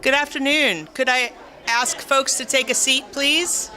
Good afternoon. Could I ask folks to take a seat, please?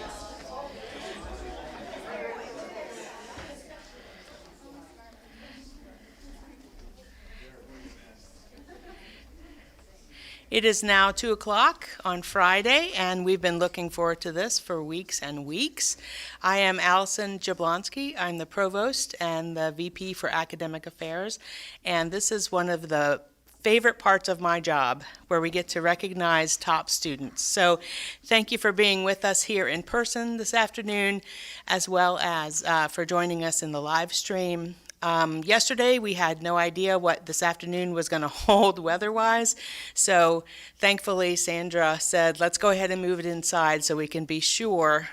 It is now 2 o'clock on Friday, and we've been looking forward to this for weeks and weeks. I am Alison Jablonski. I'm the Provost and the VP for Academic Affairs, and this is one of the favorite parts of my job, where we get to recognize top students. So thank you for being with us here in person this afternoon, as well as for joining us in the live stream. Yesterday, we had no idea what this afternoon was going to hold weather-wise, so thankfully Sandra said, let's go ahead and move it inside so we can be sure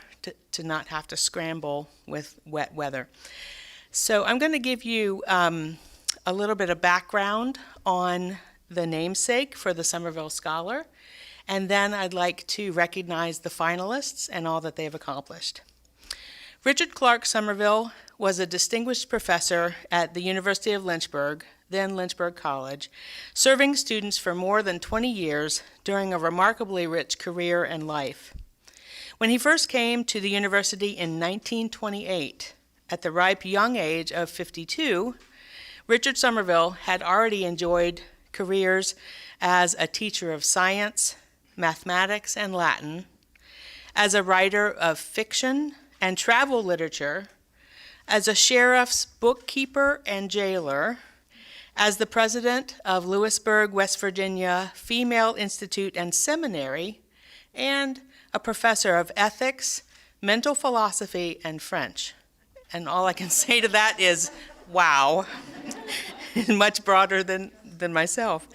to not have to scramble with wet weather. So I'm going to give you a little bit of background on the namesake for the Sommerville Scholar, and then I'd like to recognize the finalists and all that they've accomplished. Richard Clark Sommerville was a distinguished professor at the University of Lynchburg, then Lynchburg College, serving students for more than 20 years during a remarkably rich career and life. When he first came to the university in 1928, at the ripe young age of 52, Richard Sommerville had already enjoyed careers as a teacher of science, mathematics, and Latin, as a writer of fiction and travel literature, as a sheriff's bookkeeper and jailer, as the president of Lewisburg, West Virginia Female Institute and Seminary, and a professor of ethics, mental philosophy, and French. And all I can say to that is, wow, much broader than myself.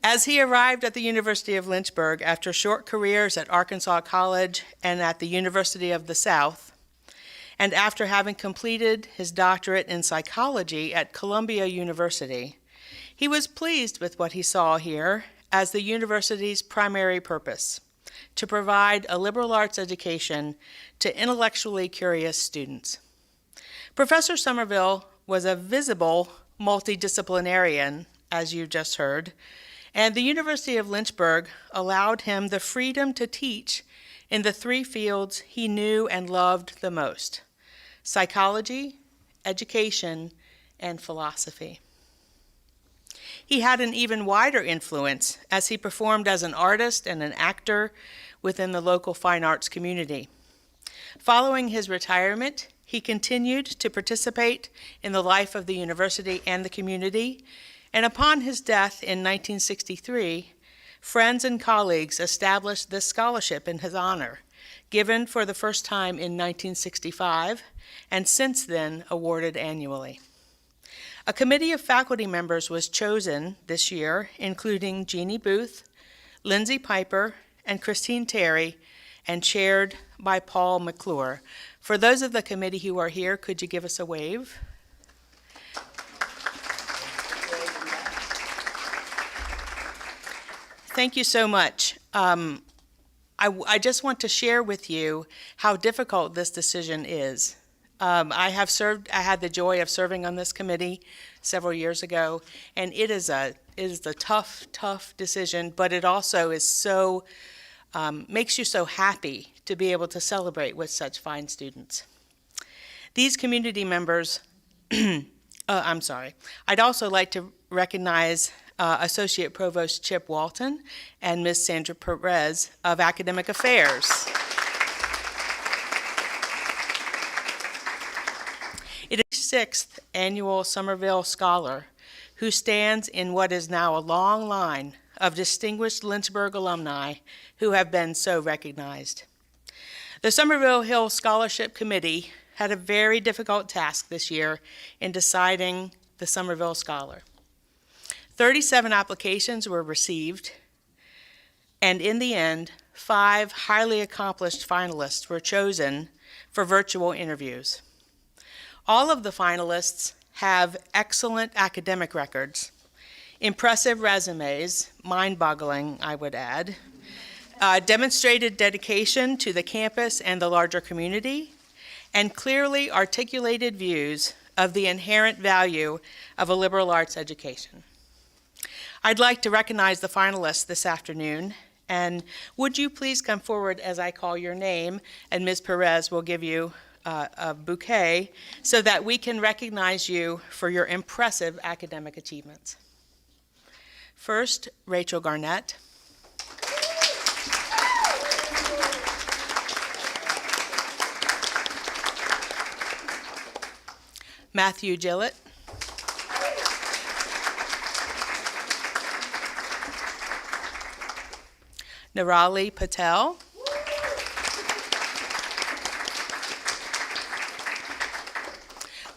As he arrived at the University of Lynchburg after short careers at Arkansas College and at the University of the South, and after having completed his doctorate in psychology at Columbia University, he was pleased with what he saw here as the university's primary purpose: to provide a liberal arts education to intellectually curious students. Professor Sommerville was a visible multidisciplinarian, as you just heard, and the University of Lynchburg allowed him the freedom to teach in the three fields he knew and loved the most: psychology, education, and philosophy. He had an even wider influence as he performed as an artist and an actor within the local fine arts community. Following his retirement, he continued to participate in the life of the university and the community, and upon his death in 1963, friends and colleagues established this scholarship in his honor, given for the first time in 1965, and since then awarded annually. A committee of faculty members was chosen this year, including Jeannie Booth, Lindsay Piper, and Christine Terry, and chaired by Paul McClure. For those of the committee who are here, could you give us a wave? Thank you so much. I just want to share with you how difficult this decision is. I had the joy of serving on this committee several years ago, and it is a tough decision, but it also is so, makes you so happy to be able to celebrate with such fine students. These community members, I'd also like to recognize Associate Provost Chip Walton and Ms. Sandra Perez of Academic Affairs. It is the 6th annual Sommerville Scholar, who stands in what is now a long line of distinguished Lynchburg alumni who have been so recognized. The Sommerville Hill Scholarship Committee had a very difficult task this year in deciding the Sommerville Scholar. 37 applications were received, and in the end, 5 highly accomplished finalists were chosen for virtual interviews. All of the finalists have excellent academic records, impressive resumes, mind-boggling, I would add, demonstrated dedication to the campus and the larger community, and clearly articulated views of the inherent value of a liberal arts education. I'd like to recognize the finalists this afternoon And would you please come forward as I call your name, and Ms. Perez will give you a bouquet so that we can recognize you for your impressive academic achievements. First, Rachel Garnett. Matthew Gillett. Nirali Patel.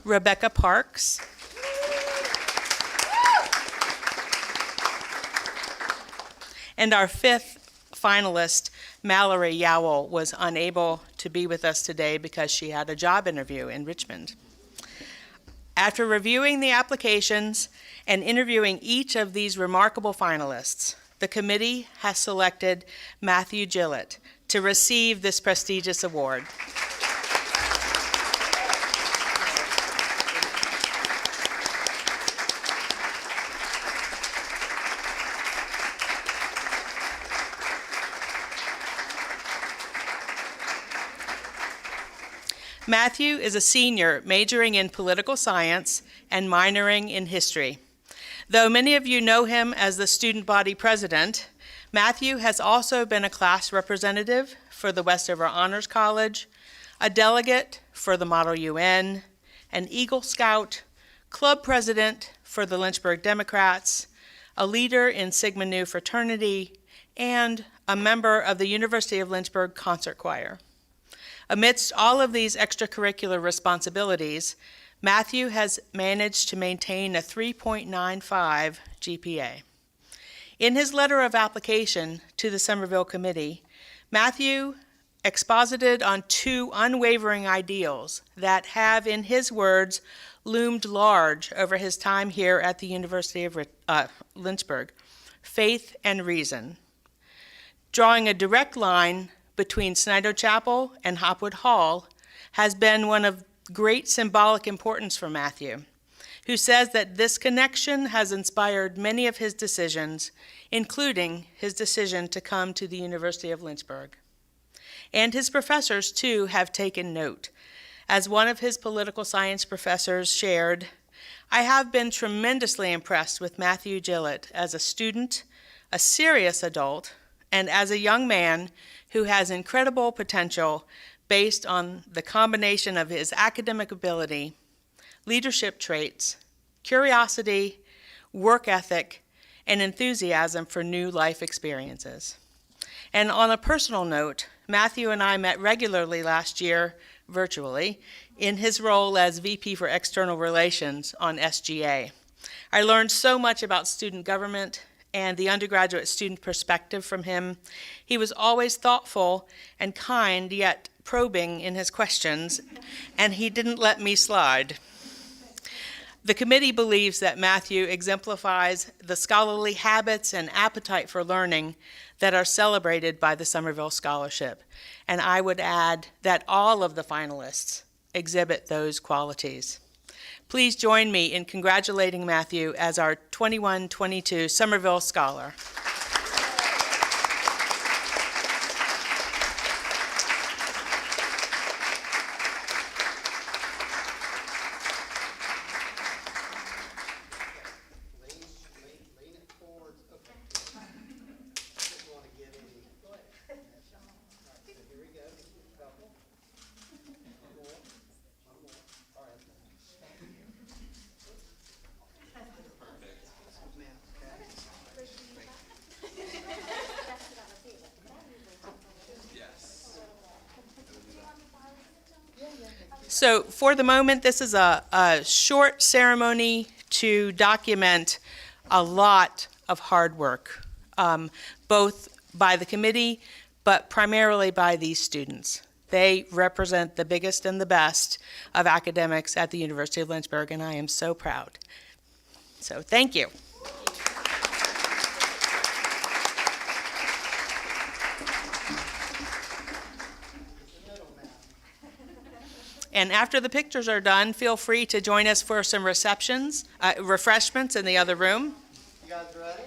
Rebecca Parks. And our fifth finalist, Mallory Yowell, was unable to be with us today because she had a job interview in Richmond. After reviewing the applications and interviewing each of these remarkable finalists, the committee has selected Matthew Gillett to receive this prestigious award. Matthew is a senior majoring in political science and minoring in history. Though many of you know him as the student body president, Matthew has also been a class representative for the Westover Honors College, a delegate for the Model UN, an Eagle Scout, club president for the Lynchburg Democrats, a leader in Sigma Nu fraternity, and a member of the University of Lynchburg concert choir. Amidst all of these extracurricular responsibilities, Matthew has managed to maintain a 3.95 GPA. In his letter of application to the Sommerville Committee, Matthew exposited on two unwavering ideals that have, in his words, loomed large over his time here at the University of Lynchburg: faith and reason. Drawing a direct line between Snyder Chapel and Hopwood Hall has been one of great symbolic importance for Matthew, who says that this connection has inspired many of his decisions, including his decision to come to the University of Lynchburg. And his professors, too, have taken note. As one of his political science professors shared, "I have been tremendously impressed with Matthew Gillett as a student, a serious adult, and as a young man who has incredible potential based on the combination of his academic ability, leadership traits, curiosity, work ethic, and enthusiasm for new life experiences." And on a personal note, Matthew and I met regularly last year, virtually, in his role as VP for External Relations on SGA. I learned so much about student government and the undergraduate student perspective from him. He was always thoughtful and kind, yet probing in his questions, and he didn't let me slide. The committee believes that Matthew exemplifies the scholarly habits and appetite for learning that are celebrated by the Sommerville Scholarship, and I would add that all of the finalists exhibit those qualities. Please join me in congratulating Matthew as our 21-22 Sommerville Scholar. So for the moment, this is a short ceremony to document a lot of hard work, both by the committee, but primarily by these students. They represent the biggest and the best of academics at the University of Lynchburg, and I am so proud. So thank you. And after the pictures are done, feel free to join us for some refreshments in the other room. You guys ready?